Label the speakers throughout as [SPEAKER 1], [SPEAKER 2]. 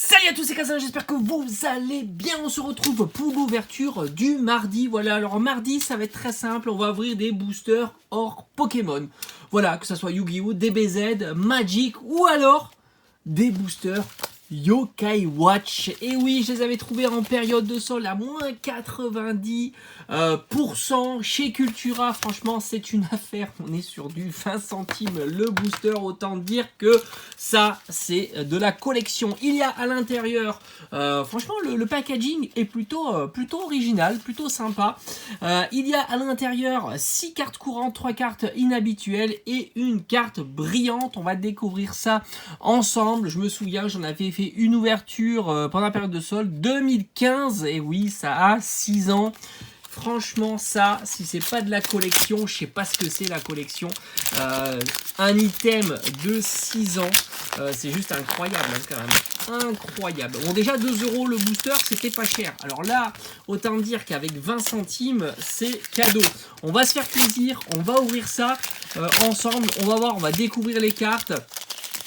[SPEAKER 1] Salut à tous, c'est Kazan, j'espère que vous allez bien. On se retrouve pour l'ouverture du mardi. Voilà, alors mardi, ça va être très simple. On va ouvrir des boosters hors Pokémon. Voilà, que ce soit Yu-Gi-Oh!, DBZ, Magic ou alors des boosters Yokai Watch. Et oui, je les avais trouvés en période de solde à moins 90% chez Cultura. Franchement, c'est une affaire. On est sur du 20 centimes le booster. Autant dire que ça, c'est de la collection. Il y a à l'intérieur, franchement, le packaging est plutôt original, plutôt sympa. Il y a à l'intérieur 6 cartes courantes, 3 cartes inhabituelles et une carte brillante. On va découvrir ça ensemble. Je me souviens, j'en avais fait une ouverture pendant la période de solde 2015. Et oui, ça a 6 ans. Franchement, ça, si c'est pas de la collection, je sais pas ce que c'est la collection. Un item de 6 ans, c'est juste incroyable hein, quand même. Incroyable. Bon, déjà 2 € le booster, c'était pas cher. Alors là, autant dire qu'avec 20 centimes, c'est cadeau. On va se faire plaisir, on va ouvrir ça ensemble. On va voir, on va découvrir les cartes.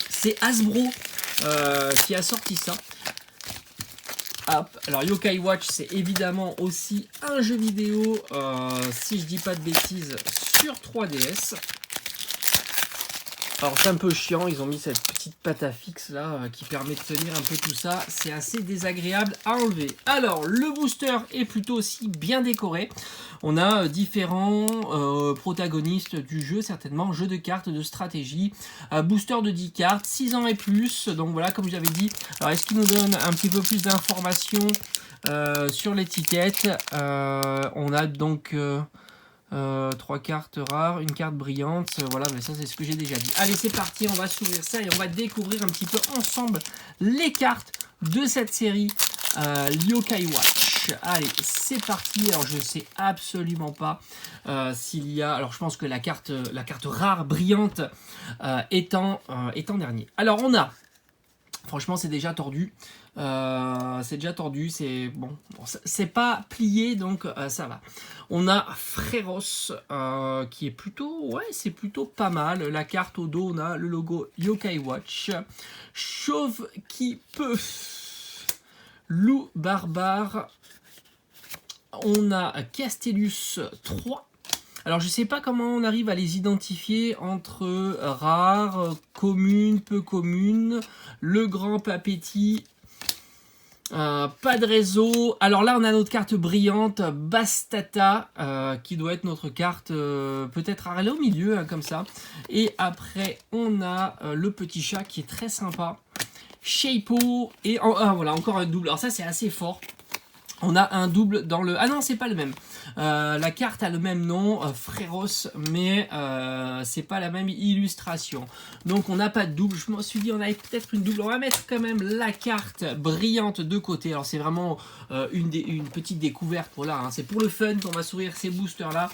[SPEAKER 1] C'est Hasbro qui a sorti ça. Hop. Alors Yokai Watch, c'est évidemment aussi un jeu vidéo, si je dis pas de bêtises, sur 3DS. Alors c'est un peu chiant, ils ont mis cette petite pâte à fixe là qui permet de tenir un peu tout ça. C'est assez désagréable à enlever. Alors le booster est plutôt aussi bien décoré. On a différents protagonistes du jeu, certainement. Jeu de cartes, de stratégie. Booster de 10 cartes, 6 ans et plus. Donc voilà, comme je l'avais dit. Alors est-ce qu'il nous donne un petit peu plus d'informations sur l'étiquette? On a donc... 3 cartes rares, une carte brillante, voilà, mais ça c'est ce que j'ai déjà dit. Allez, c'est parti, on va s'ouvrir ça et on va découvrir un petit peu ensemble les cartes de cette série Yokai Watch. Allez, c'est parti. Alors je sais absolument pas s'il y a, alors je pense que la carte rare brillante est en dernier. Alors on a, franchement c'est déjà tordu. C'est bon, c'est pas plié donc ça va. On a Fréros qui est plutôt, ouais, c'est plutôt pas mal. La carte au dos, on a le logo Yokai Watch. Chauve qui peut. Loup barbare. On a Castellus 3. Alors je sais pas comment on arrive à les identifier entre rares, communes, peu communes, le grand papéti. Pas de réseau. Alors là, on a notre carte brillante, Bastata, qui doit être notre carte, peut-être elle est au milieu, hein, comme ça. Et après, on a le petit chat qui est très sympa. Shapo, et voilà, encore un double. Alors ça, c'est assez fort. On a un double dans le... Ah non, c'est pas le même. La carte a le même nom, Fréros, mais c'est pas la même illustration. Donc on n'a pas de double. Je me suis dit on avait peut-être une double. On va mettre quand même la carte brillante de côté. Alors c'est vraiment une petite découverte. Voilà, hein. C'est pour le fun qu'on va s'ouvrir ces boosters là.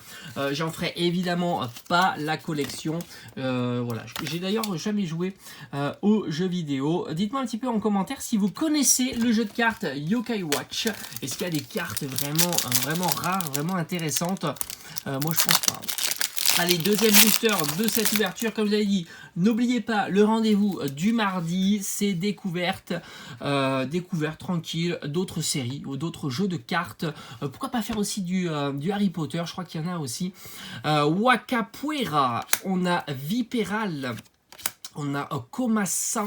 [SPEAKER 1] J'en ferai évidemment pas la collection. Voilà. J'ai d'ailleurs jamais joué aux jeux vidéo. Dites-moi un petit peu en commentaire si vous connaissez le jeu de cartes Yokai Watch. Est-ce qu'il y a des cartes vraiment rares, vraiment intéressantes? Moi je pense pas. Allez, deuxième booster de cette ouverture, comme je l'avais dit, n'oubliez pas le rendez-vous du mardi, c'est découverte tranquille d'autres séries ou d'autres jeux de cartes. Pourquoi pas faire aussi du Harry Potter, je crois qu'il y en a aussi. Wakapuera, on a Viperal, on a Komasa.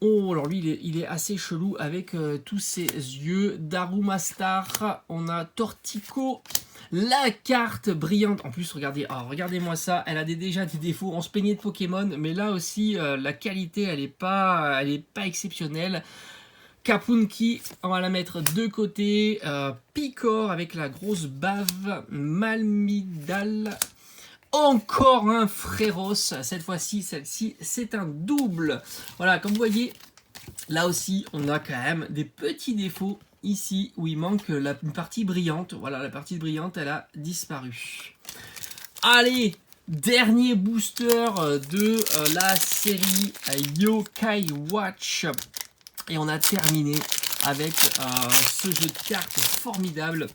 [SPEAKER 1] Oh, alors lui, il est assez chelou avec tous ses yeux. Darumastar, on a Tortico, la carte brillante. En plus, regardez, regardez-moi ça, elle a déjà des défauts. On se plaignait de Pokémon, mais là aussi, la qualité, elle est pas exceptionnelle. Kapunki, on va la mettre de côté. Picor avec la grosse bave. Malmidal. Encore un Fréros, cette fois-ci, celle-ci, c'est un double. Voilà, comme vous voyez, là aussi, on a quand même des petits défauts ici où il manque une partie brillante. Voilà, la partie brillante, elle a disparu. Allez, dernier booster de la série Yokai Watch. Et on a terminé avec ce jeu de cartes formidable.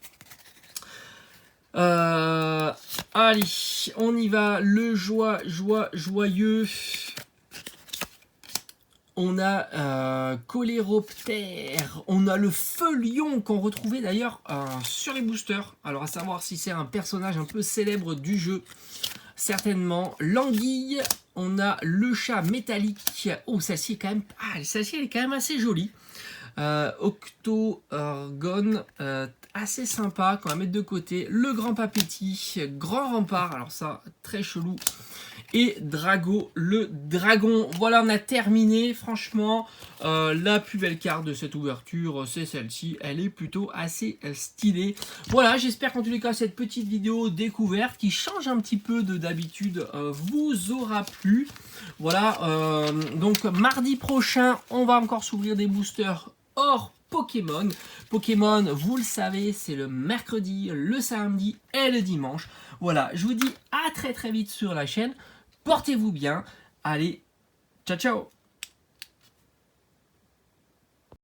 [SPEAKER 1] Allez, on y va. Le joyeux. On a Coléoptère, on a le Feu-Lion qu'on retrouvait d'ailleurs sur les boosters. Alors à savoir si c'est un personnage un peu célèbre du jeu, certainement. L'Anguille, on a le chat métallique. Oh, celle-ci est quand même, celle-ci elle est quand même assez jolie. Octogone, assez sympa qu'on va mettre de côté. Le Grand Papéti, Grand Rempart, alors ça très chelou. Et Drago, le dragon. Voilà, on a terminé. Franchement, la plus belle carte de cette ouverture, c'est celle-ci. Elle est plutôt assez stylée. Voilà, j'espère qu'en tous les cas, cette petite vidéo découverte qui change un petit peu de d'habitude vous aura plu. Voilà, donc mardi prochain, on va encore s'ouvrir des boosters hors Pokémon. Pokémon, vous le savez, c'est le mercredi, le samedi et le dimanche. Voilà, je vous dis à très vite sur la chaîne. Portez-vous bien. Allez, ciao ciao.